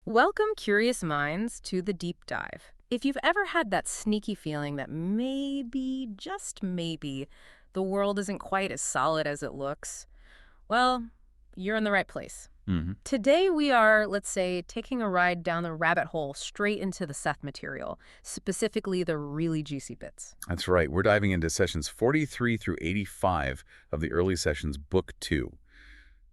Welcome, curious minds, to the deep dive. If you've ever had that sneaky feeling that maybe, just maybe, the world isn't quite as solid as it looks, well, you're in the right place. Hmm. Today we are, let's say, taking a ride down the rabbit hole straight into the Seth material, specifically the really juicy bits. That's right. We're diving into sessions 43 through 85 of the early sessions, Book 2.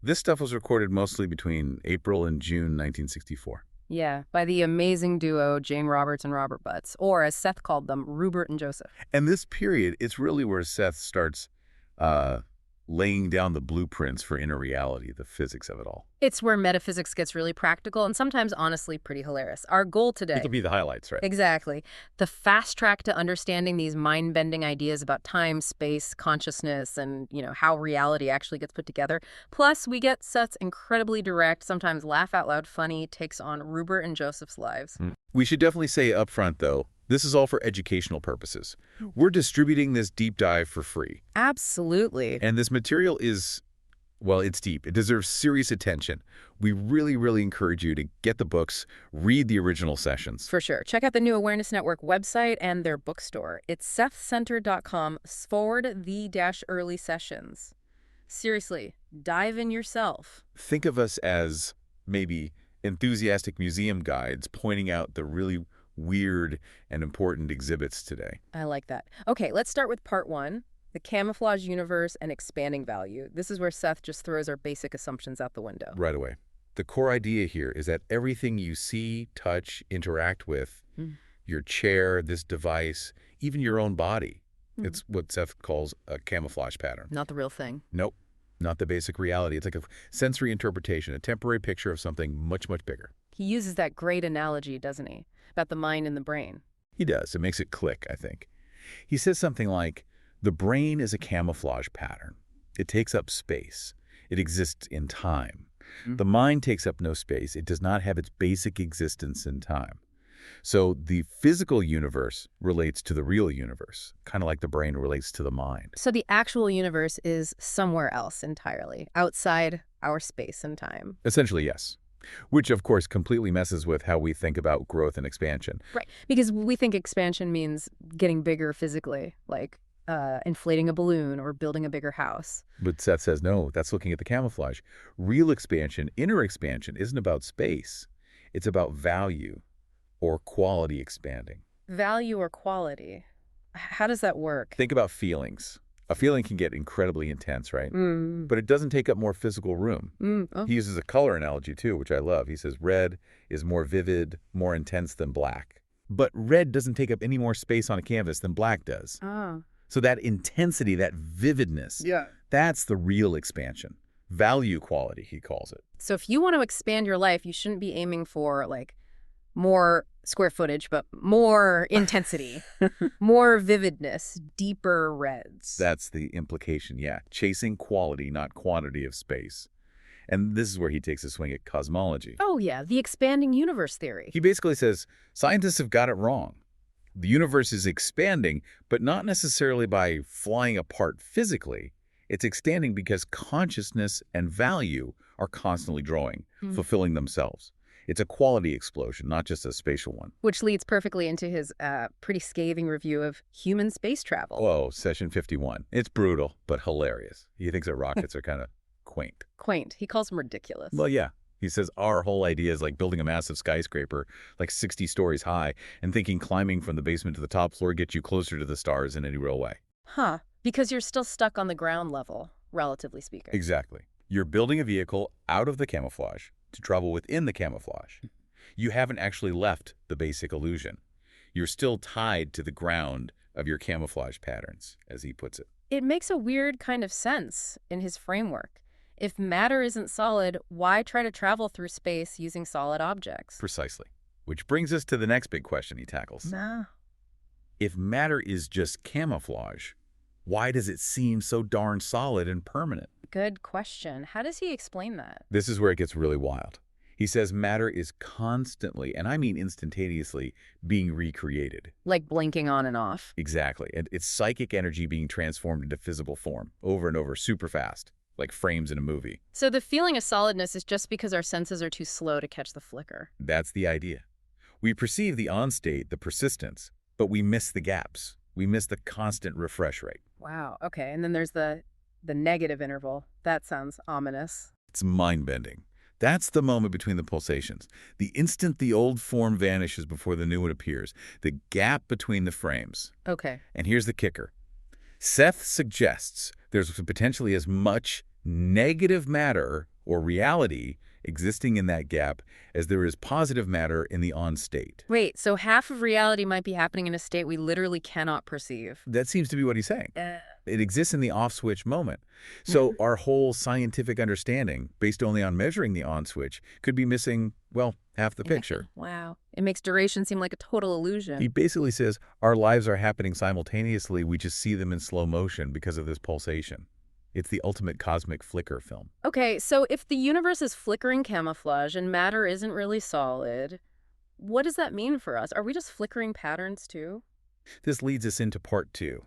This stuff was recorded mostly between April and June 1964. Yeah, by the amazing duo Jane Roberts and Robert Butts, or as Seth called them, Rupert and Joseph. And this period, it's really where Seth starts uh, laying down the blueprints for inner reality, the physics of it all. It's where metaphysics gets really practical and sometimes, honestly, pretty hilarious. Our goal today... It'll be the highlights, right? Exactly. The fast track to understanding these mind-bending ideas about time, space, consciousness, and, how reality actually gets put together. Plus, we get Seth's incredibly direct, sometimes laugh-out-loud funny takes on Rupert and Joseph's lives. We should definitely say up front, though, this is all for educational purposes. We're distributing this deep dive for free. Absolutely. And this material is, well, it's deep. It deserves serious attention. We really, really encourage you to get the books, read the original sessions. For sure. Check out the New Awareness Network website and their bookstore. It's sethcenter.com/the-early sessions. Seriously, dive in yourself. Think of us as maybe enthusiastic museum guides pointing out the really weird and important exhibits today. I like that. Okay, let's start with part 1. The camouflage universe and expanding value. This is where Seth just throws our basic assumptions out the window. Right away. The core idea here is that everything you see, touch, interact with, your chair, this device, even your own body, it's what Seth calls a camouflage pattern. Not the real thing. Nope, not the basic reality. It's like a sensory interpretation, a temporary picture of something much, much bigger. He uses that great analogy, doesn't he? About the mind and the brain. He does. It makes it click, I think. He says something like, the brain is a camouflage pattern. It takes up space. It exists in time. The mind takes up no space. It does not have its basic existence in time. So the physical universe relates to the real universe, kind of like the brain relates to the mind. So the actual universe is somewhere else entirely, outside our space and time. Essentially, yes. Which, of course, completely messes with how we think about growth and expansion. Right, because we think expansion means getting bigger physically, like inflating a balloon or building a bigger house. But Seth says, no, that's looking at the camouflage. Real expansion, inner expansion, isn't about space. It's about value or quality expanding. Value or quality? How does that work? Think about feelings. A feeling can get incredibly intense, right? But it doesn't take up more physical room. Oh. He uses a color analogy, too, which I love. He says red is more vivid, more intense than black. But red doesn't take up any more space on a canvas than black does. Oh. So that intensity, that vividness, that's the real expansion. Value quality, he calls it. So if you want to expand your life, you shouldn't be aiming for, more square footage, but more intensity, more vividness, deeper reds. That's the implication, yeah. Chasing quality, not quantity of space. And this is where he takes a swing at cosmology. Oh, yeah, the expanding universe theory. He basically says, scientists have got it wrong. The universe is expanding, but not necessarily by flying apart physically. It's expanding because consciousness and value are constantly growing, fulfilling themselves. It's a quality explosion, not just a spatial one. Which leads perfectly into his pretty scathing review of human space travel. Whoa, session 51. It's brutal, but hilarious. He thinks that rockets are kind of quaint. Quaint. He calls them ridiculous. Well, yeah. He says our whole idea is like building a massive skyscraper, like 60 stories high, and thinking climbing from the basement to the top floor gets you closer to the stars in any real way. Huh. Because you're still stuck on the ground level, relatively speaking. Exactly. You're building a vehicle out of the camouflage to travel within the camouflage. You haven't actually left the basic illusion. You're still tied to the ground of your camouflage patterns, as he puts it. It makes a weird kind of sense in his framework. If matter isn't solid, why try to travel through space using solid objects? Precisely. Which brings us to the next big question he tackles. If matter is just camouflage, why does it seem so darn solid and permanent? Good question. How does he explain that? This is where it gets really wild. He says matter is constantly, and I mean instantaneously, being recreated. Like blinking on and off. Exactly. And it's psychic energy being transformed into physical form over and over super fast. like frames in a movie. So the feeling of solidness is just because our senses are too slow to catch the flicker. That's the idea. We perceive the on-state, the persistence, but we miss the gaps. We miss the constant refresh rate. Wow. Okay. And then there's the negative interval. That sounds ominous. It's mind-bending. That's the moment between the pulsations. The instant the old form vanishes before the new one appears. The gap between the frames. Okay. And here's the kicker. Seth suggests there's potentially as much negative matter or reality existing in that gap as there is positive matter in the on-state. Wait, so half of reality might be happening in a state we literally cannot perceive. That seems to be what he's saying. Uh, It exists in the off-switch moment. So our whole scientific understanding, based only on measuring the on-switch, could be missing, well, half the picture. Wow. It makes duration seem like a total illusion. He basically says our lives are happening simultaneously, we just see them in slow motion because of this pulsation. It's the ultimate cosmic flicker film. Okay, so if the universe is flickering camouflage and matter isn't really solid, what does that mean for us? Are we just flickering patterns too? This leads us into part 2,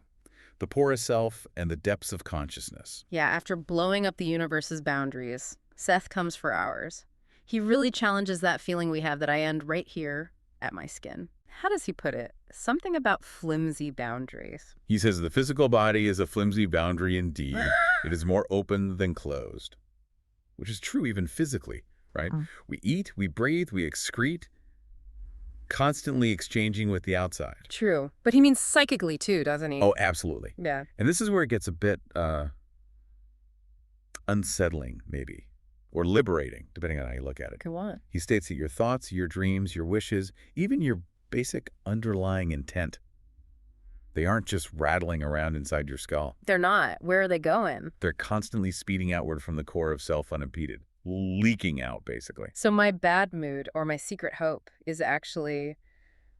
the porous self and the depths of consciousness. Yeah, after blowing up the universe's boundaries, Seth comes for ours. He really challenges that feeling we have that I end right here at my skin. How does he put it? Something about flimsy boundaries. He says the physical body is a flimsy boundary indeed. It is more open than closed, which is true even physically, right? We eat, we breathe, we excrete, constantly exchanging with the outside. True. But he means psychically too, doesn't he? Oh, absolutely. Yeah. And this is where it gets a bit unsettling, maybe, or liberating, depending on how you look at it. Go on. He states that your thoughts, your dreams, your wishes, even your basic underlying intent, they aren't just rattling around inside your skull. They're not. Where are they going? They're constantly speeding outward from the core of self unimpeded, leaking out, basically. So my bad mood or my secret hope is actually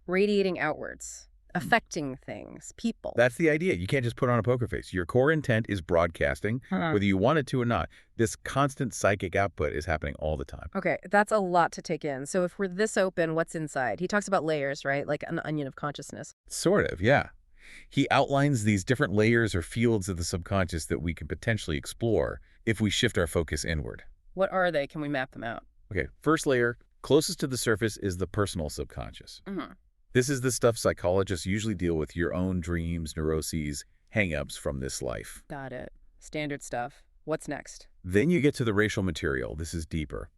radiating outwards, affecting things, people. That's the idea. You can't just put on a poker face. Your core intent is broadcasting, whether you want it to or not. This constant psychic output is happening all the time. Okay, that's a lot to take in. So if we're this open, what's inside? He talks about layers, right? Like an onion of consciousness. Sort of, yeah. He outlines these different layers or fields of the subconscious that we can potentially explore if we shift our focus inward. What are they? Can we map them out? Okay, first layer, closest to the surface, is the personal subconscious. This is the stuff psychologists usually deal with: your own dreams, neuroses, hang-ups from this life. Got it. Standard stuff. What's next? Then you get to the racial material. This is deeper.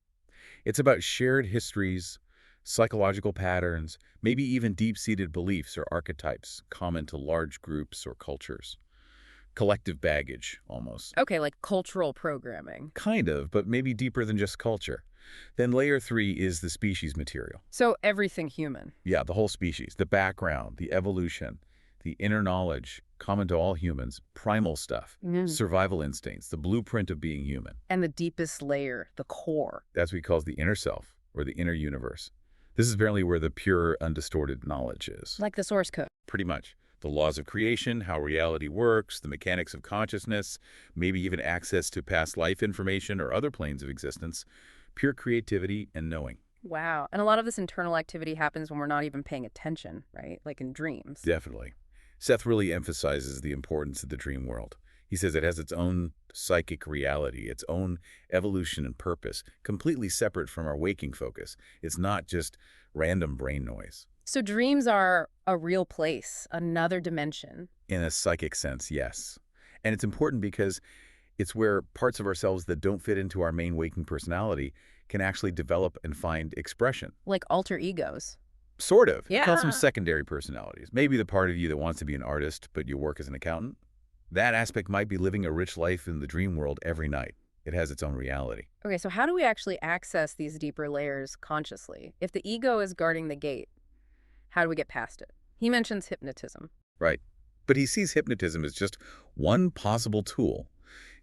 It's about shared histories, psychological patterns, maybe even deep-seated beliefs or archetypes common to large groups or cultures. Collective baggage, almost. Okay, like cultural programming. Kind of, but maybe deeper than just culture. Then layer 3 is the species material. So everything human. Yeah, the whole species, the background, the evolution, the inner knowledge, common to all humans, primal stuff, survival instincts, the blueprint of being human. And the deepest layer, the core. That's what he calls the inner self, or the inner universe. This is apparently where the pure, undistorted knowledge is. Like the source code. Pretty much. The laws of creation, how reality works, the mechanics of consciousness, maybe even access to past life information or other planes of existence, pure creativity and knowing. Wow. And a lot of this internal activity happens when we're not even paying attention, right? Like in dreams. Definitely. Seth really emphasizes the importance of the dream world. He says it has its own psychic reality, its own evolution and purpose, completely separate from our waking focus. It's not just random brain noise. So dreams are a real place, another dimension. In a psychic sense, yes. And it's important because it's where parts of ourselves that don't fit into our main waking personality can actually develop and find expression. Like alter egos. Sort of. Yeah. Call some secondary personalities. Maybe the part of you that wants to be an artist, but you work as an accountant. That aspect might be living a rich life in the dream world every night. It has its own reality. Okay, so how do we actually access these deeper layers consciously? If the ego is guarding the gate, how do we get past it? He mentions hypnotism. Right. But he sees hypnotism as just one possible tool.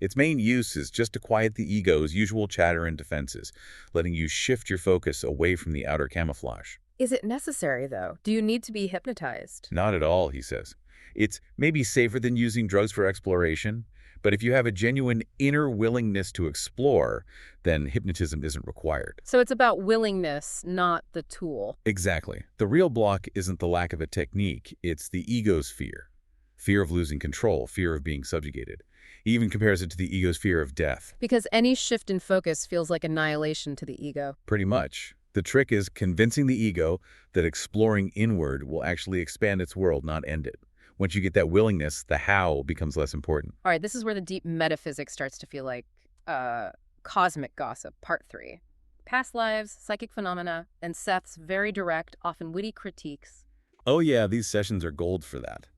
Its main use is just to quiet the ego's usual chatter and defenses, letting you shift your focus away from the outer camouflage. Is it necessary, though? Do you need to be hypnotized? Not at all, he says. It's maybe safer than using drugs for exploration, but if you have a genuine inner willingness to explore, then hypnotism isn't required. So it's about willingness, not the tool. Exactly. The real block isn't the lack of a technique, it's the ego's fear. Fear of losing control, fear of being subjugated. He even compares it to the ego's fear of death. Because any shift in focus feels like annihilation to the ego. Pretty much. The trick is convincing the ego that exploring inward will actually expand its world, not end it. Once you get that willingness, the how becomes less important. All right, this is where the deep metaphysics starts to feel like cosmic gossip, part 3. Past lives, psychic phenomena, and Seth's very direct, often witty critiques. Oh yeah, these sessions are gold for that.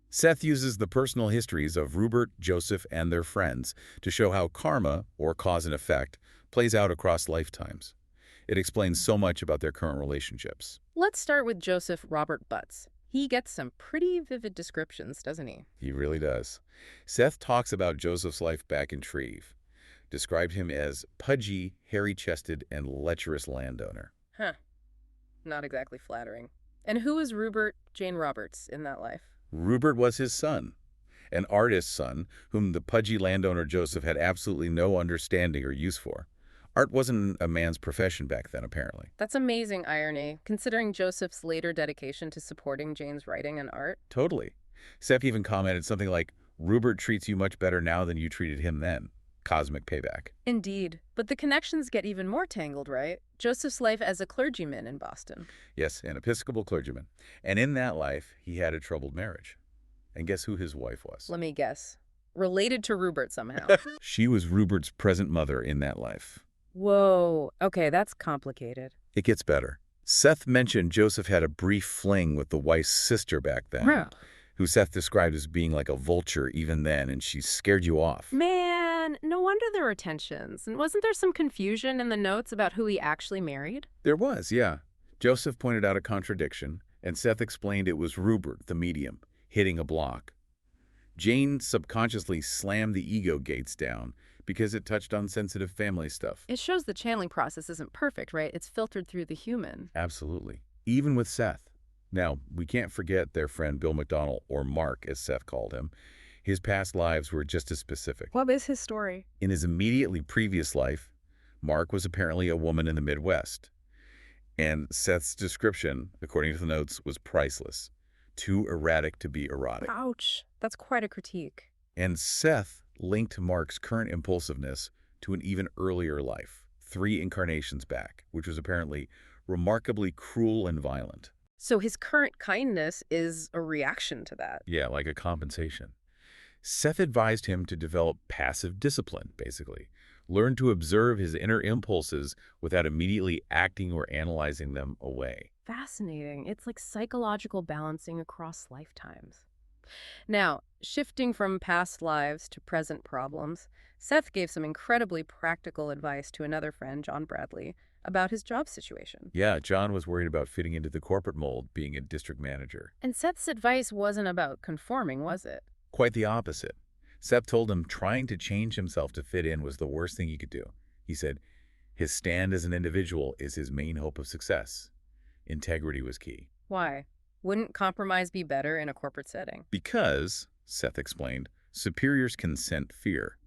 Seth uses the personal histories of Rupert, Joseph, and their friends to show how karma, or cause and effect, plays out across lifetimes. It explains so much about their current relationships. Let's start with Joseph Robert Butts. He gets some pretty vivid descriptions, doesn't he? He really does. Seth talks about Joseph's life back in Treve, described him as pudgy, hairy-chested, and lecherous landowner. Huh. Not exactly flattering. And who was Rupert Jane Roberts in that life? Rupert was his son, an artist's son whom the pudgy landowner Joseph had absolutely no understanding or use for. Art wasn't a man's profession back then, apparently. That's amazing irony, considering Joseph's later dedication to supporting Jane's writing and art. Totally. Seth even commented something like, Rupert treats you much better now than you treated him then. Cosmic payback. Indeed. But the connections get even more tangled, right? Joseph's life as a clergyman in Boston. Yes, an Episcopal clergyman. And in that life, he had a troubled marriage. And guess who his wife was? Let me guess. Related to Rupert somehow. She was Rupert's present mother in that life. Whoa. Okay, that's complicated. It gets better. Seth mentioned Joseph had a brief fling with the wife's sister back then, who Seth described as being like a vulture even then, and she scared you off. Man, no wonder there were tensions. And wasn't there some confusion in the notes about who he actually married? There was, yeah. Joseph pointed out a contradiction, and Seth explained it was Rupert, the medium, hitting a block. Jane subconsciously slammed the ego gates down because it touched on sensitive family stuff. It shows the channeling process isn't perfect, right? It's filtered through the human. Absolutely. Even with Seth. Now, we can't forget their friend Bill McDonnell, or Mark, as Seth called him. His past lives were just as specific. What is his story? In his immediately previous life, Mark was apparently a woman in the Midwest. And Seth's description, according to the notes, was priceless. Too erratic to be erotic. Ouch. That's quite a critique. And Seth linked Mark's current impulsiveness to an even earlier life, 3 incarnations back, which was apparently remarkably cruel and violent. So his current kindness is a reaction to that. Yeah, like a compensation. Seth advised him to develop passive discipline, basically. Learn to observe his inner impulses without immediately acting or analyzing them away. Fascinating. It's like psychological balancing across lifetimes. Now, shifting from past lives to present problems, Seth gave some incredibly practical advice to another friend, John Bradley, about his job situation. Yeah, John was worried about fitting into the corporate mold, being a district manager. And Seth's advice wasn't about conforming, was it? Quite the opposite. Seth told him trying to change himself to fit in was the worst thing he could do. He said his stand as an individual is his main hope of success. Integrity was key. Why? Wouldn't compromise be better in a corporate setting? Because, Seth explained, superiors can scent fear.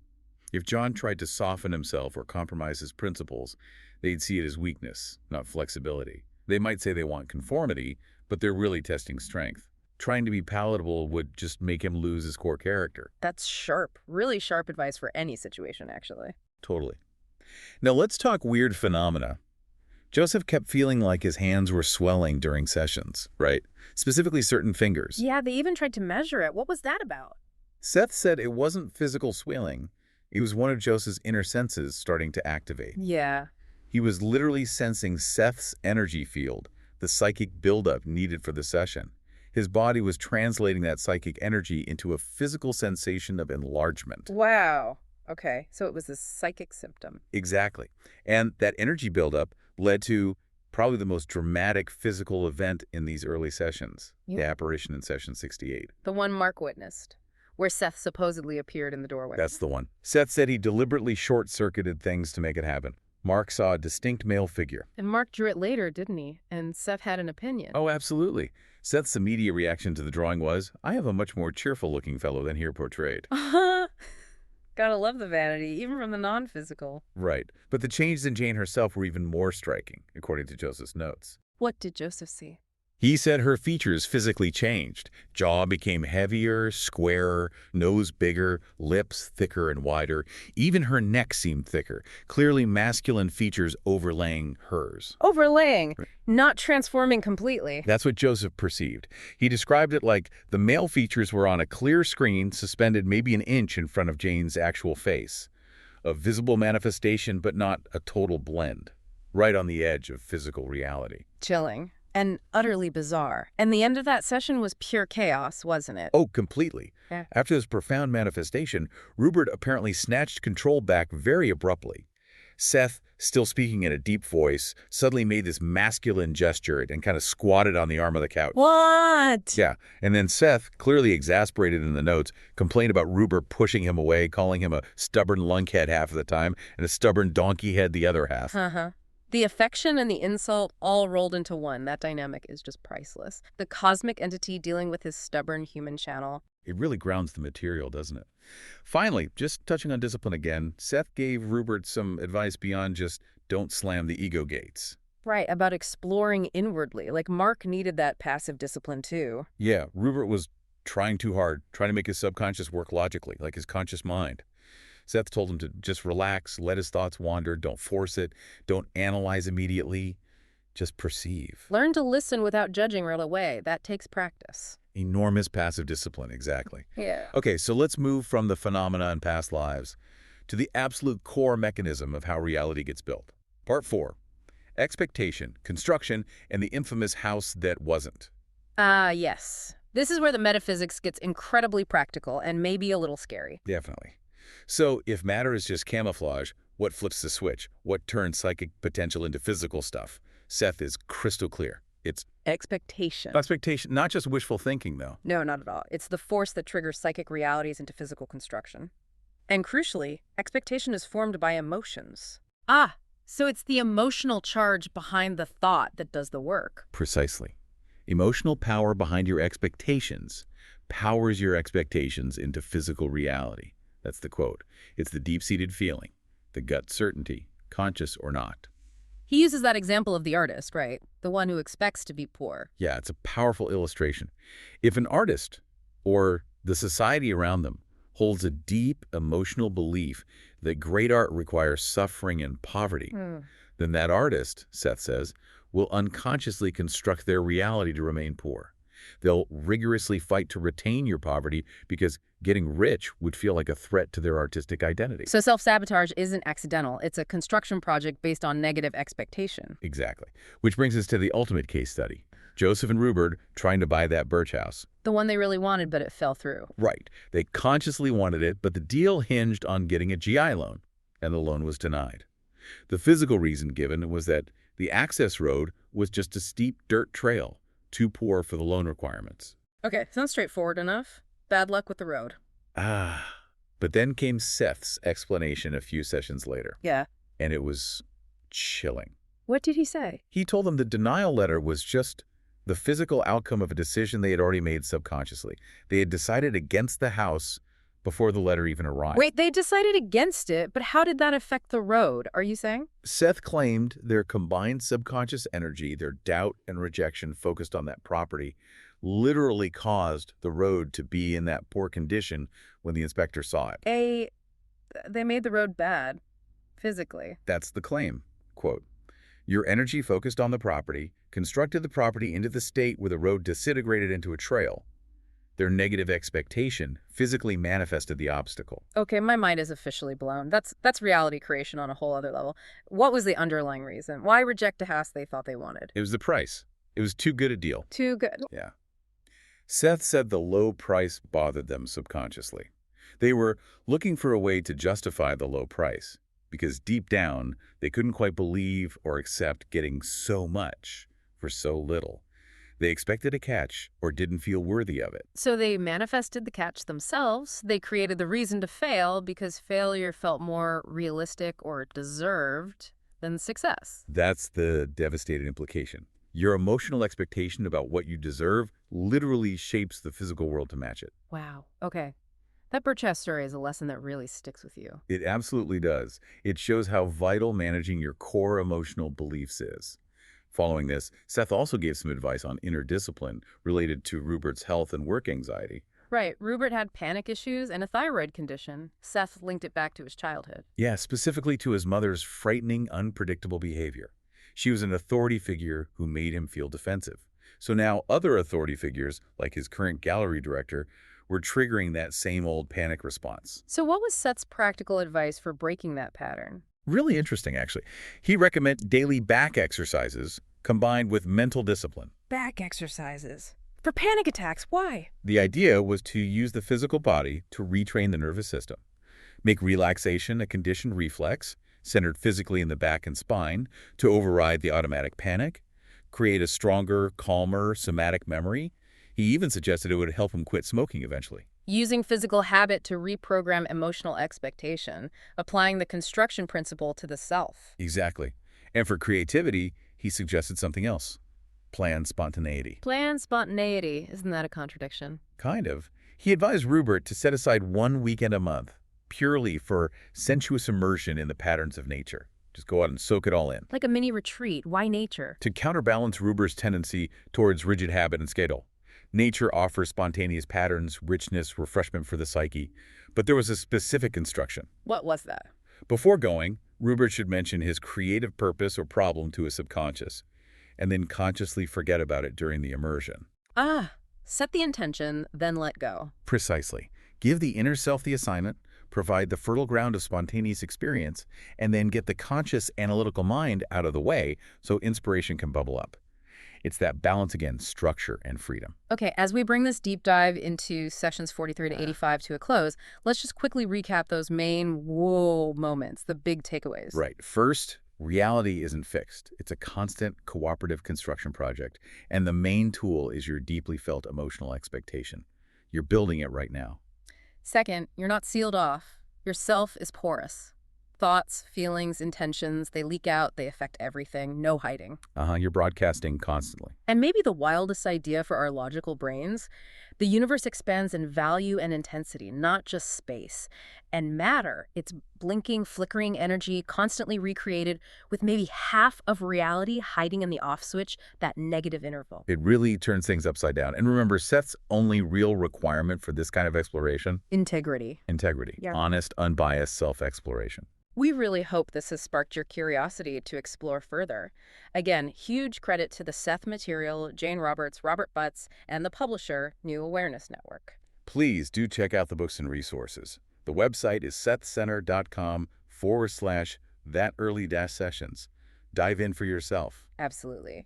If John tried to soften himself or compromise his principles, they'd see it as weakness, not flexibility. They might say they want conformity, but they're really testing strength. Trying to be palatable would just make him lose his core character. That's sharp. Really sharp advice for any situation, actually. Totally. Now let's talk weird phenomena. Joseph kept feeling like his hands were swelling during sessions, right? Specifically certain fingers. Yeah, they even tried to measure it. What was that about? Seth said it wasn't physical swelling. It was one of Joseph's inner senses starting to activate. Yeah. He was literally sensing Seth's energy field, the psychic buildup needed for the session. His body was translating that psychic energy into a physical sensation of enlargement. Wow. Okay, so it was a psychic symptom. Exactly. And that energy buildup led to probably the most dramatic physical event in these early sessions, the apparition in session 68. The one Mark witnessed, where Seth supposedly appeared in the doorway. That's the one. Seth said he deliberately short-circuited things to make it happen. Mark saw a distinct male figure. And Mark drew it later, didn't he? And Seth had an opinion. Oh, absolutely. Seth's immediate reaction to the drawing was, I have a much more cheerful-looking fellow than here portrayed. Gotta love the vanity, even from the non-physical. Right. But the changes in Jane herself were even more striking, according to Joseph's notes. What did Joseph see? He said her features physically changed. Jaw became heavier, squarer, nose bigger, lips thicker and wider. Even her neck seemed thicker, clearly masculine features overlaying hers. Overlaying, not transforming completely. That's what Joseph perceived. He described it like the male features were on a clear screen suspended maybe an inch in front of Jane's actual face. A visible manifestation, but not a total blend. Right on the edge of physical reality. Chilling. And utterly bizarre. And the end of that session was pure chaos, wasn't it? Oh, completely. Yeah. After this profound manifestation, Rupert apparently snatched control back very abruptly. Seth, still speaking in a deep voice, suddenly made this masculine gesture and kind of squatted on the arm of the couch. What? Yeah, and then Seth, clearly exasperated in the notes, complained about Rupert pushing him away, calling him a stubborn lunkhead half of the time and a stubborn donkey head the other half. Uh-huh. The affection and the insult all rolled into one. That dynamic is just priceless. The cosmic entity dealing with his stubborn human channel. It really grounds the material, doesn't it? Finally, just touching on discipline again, Seth gave Rupert some advice beyond just don't slam the ego gates. Right, about exploring inwardly. Like Mark needed that passive discipline too. Yeah, Rupert was trying too hard, trying to make his subconscious work logically, like his conscious mind. Seth told him to just relax, let his thoughts wander, don't force it, don't analyze immediately, just perceive. Learn to listen without judging right away. That takes practice. Enormous passive discipline, exactly. Yeah. Okay, so let's move from the phenomena in past lives to the absolute core mechanism of how reality gets built. Part 4, expectation, construction, and the infamous house that wasn't. Yes. This is where the metaphysics gets incredibly practical and maybe a little scary. Definitely. So if matter is just camouflage, what flips the switch? What turns psychic potential into physical stuff? Seth is crystal clear. It's Expectation. expectation, not just wishful thinking, though. No, not at all. It's the force that triggers psychic realities into physical construction. And crucially, expectation is formed by emotions. Ah, so it's the emotional charge behind the thought that does the work. Precisely. Emotional power behind your expectations powers your expectations into physical reality. That's the quote. It's the deep-seated feeling, the gut certainty, conscious or not. He uses that example of the artist, right? The one who expects to be poor. Yeah, it's a powerful illustration. If an artist, or the society around them, holds a deep emotional belief that great art requires suffering and poverty, then that artist, Seth says, will unconsciously construct their reality to remain poor. They'll rigorously fight to retain your poverty because getting rich would feel like a threat to their artistic identity. So self-sabotage isn't accidental. It's a construction project based on negative expectation. Exactly. Which brings us to the ultimate case study. Joseph and Rupert trying to buy that birch house. The one they really wanted, but it fell through. Right. They consciously wanted it, but the deal hinged on getting a GI loan, and the loan was denied. The physical reason given was that the access road was just a steep dirt trail, too poor for the loan requirements. Okay, sounds straightforward enough. Bad luck with the road. But then came Seth's explanation a few sessions later, Yeah. and it was chilling. What did he say? He told them the denial letter was just the physical outcome of a decision they had already made subconsciously. They had decided against the house before the letter even arrived. Wait, they decided against it, but how did that affect the road, are you saying? Seth claimed their combined subconscious energy, their doubt and rejection focused on that property, literally caused the road to be in that poor condition when the inspector saw it. They made the road bad, physically. That's the claim. Quote, your energy focused on the property, constructed the property into the state where the road disintegrated into a trail. Their negative expectation physically manifested the obstacle. Okay, my mind is officially blown. That's reality creation on a whole other level. What was the underlying reason? Why reject a house they thought they wanted? It was the price. It was too good a deal. Too good. Yeah. Seth said the low price bothered them subconsciously. They were looking for a way to justify the low price because deep down, they couldn't quite believe or accept getting so much for so little. They expected a catch or didn't feel worthy of it. So they manifested the catch themselves. They created the reason to fail because failure felt more realistic or deserved than success. That's the devastating implication. Your emotional expectation about what you deserve literally shapes the physical world to match it. Wow. Okay. That Birchhouse story is a lesson that really sticks with you. It absolutely does. It shows how vital managing your core emotional beliefs is. Following this, Seth also gave some advice on inner discipline related to Rupert's health and work anxiety. Right, Rupert had panic issues and a thyroid condition. Seth linked it back to his childhood. Yeah, specifically to his mother's frightening, unpredictable behavior. She was an authority figure who made him feel defensive. So now other authority figures, like his current gallery director, were triggering that same old panic response. So what was Seth's practical advice for breaking that pattern? Really interesting, actually. He recommended daily back exercises combined with mental discipline. Back exercises. For panic attacks, why? The idea was to use the physical body to retrain the nervous system, make relaxation a conditioned reflex, centered physically in the back and spine, to override the automatic panic, create a stronger, calmer, somatic memory. He even suggested it would help him quit smoking eventually. Using physical habit to reprogram emotional expectation, applying the construction principle to the self. Exactly. And for creativity, he suggested something else. Planned spontaneity. Planned spontaneity. Isn't that a contradiction? Kind of. He advised Rupert to set aside one weekend a month, purely for sensuous immersion in the patterns of nature. Just go out and soak it all in. Like a mini retreat. Why nature? To counterbalance Rupert's tendency towards rigid habit and schedule. Nature offers spontaneous patterns, richness, refreshment for the psyche. But there was a specific instruction. What was that? Before going, Rupert should mention his creative purpose or problem to his subconscious, and then consciously forget about it during the immersion. Set the intention, then let go. Precisely. Give the inner self the assignment, provide the fertile ground of spontaneous experience, and then get the conscious analytical mind out of the way so inspiration can bubble up. It's that balance again, structure and freedom. Okay, as we bring this deep dive into sessions 43 to 85 to a close, let's just quickly recap those main whoa moments, the big takeaways. Right. First, reality isn't fixed. It's a constant cooperative construction project, and the main tool is your deeply felt emotional expectation. You're building it right now. Second, you're not sealed off. Your self is porous. Thoughts, feelings, intentions, they leak out, they affect everything, no hiding. You're broadcasting constantly. And maybe the wildest idea for our logical brains, the universe expands in value and intensity, not just space. And matter, it's blinking, flickering energy, constantly recreated, with maybe half of reality hiding in the off switch, that negative interval. It really turns things upside down. And remember, Seth's only real requirement for this kind of exploration? Integrity. Integrity. Yeah. Honest, unbiased self-exploration. We really hope this has sparked your curiosity to explore further. Again, huge credit to the Seth Material, Jane Roberts, Robert Butts, and the publisher, New Awareness Network. Please do check out the books and resources. The website is sethcenter.com/that-early-sessions. Dive in for yourself. Absolutely.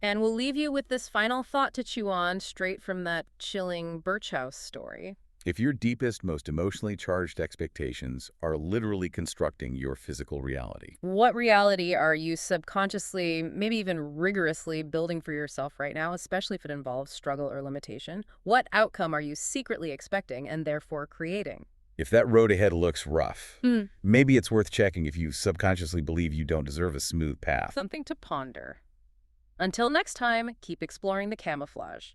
And we'll leave you with this final thought to chew on straight from that chilling Birch House story. If your deepest, most emotionally charged expectations are literally constructing your physical reality. What reality are you subconsciously, maybe even rigorously building for yourself right now, especially if it involves struggle or limitation? What outcome are you secretly expecting and therefore creating? If that road ahead looks rough, maybe it's worth checking if you subconsciously believe you don't deserve a smooth path. Something to ponder. Until next time, keep exploring the camouflage.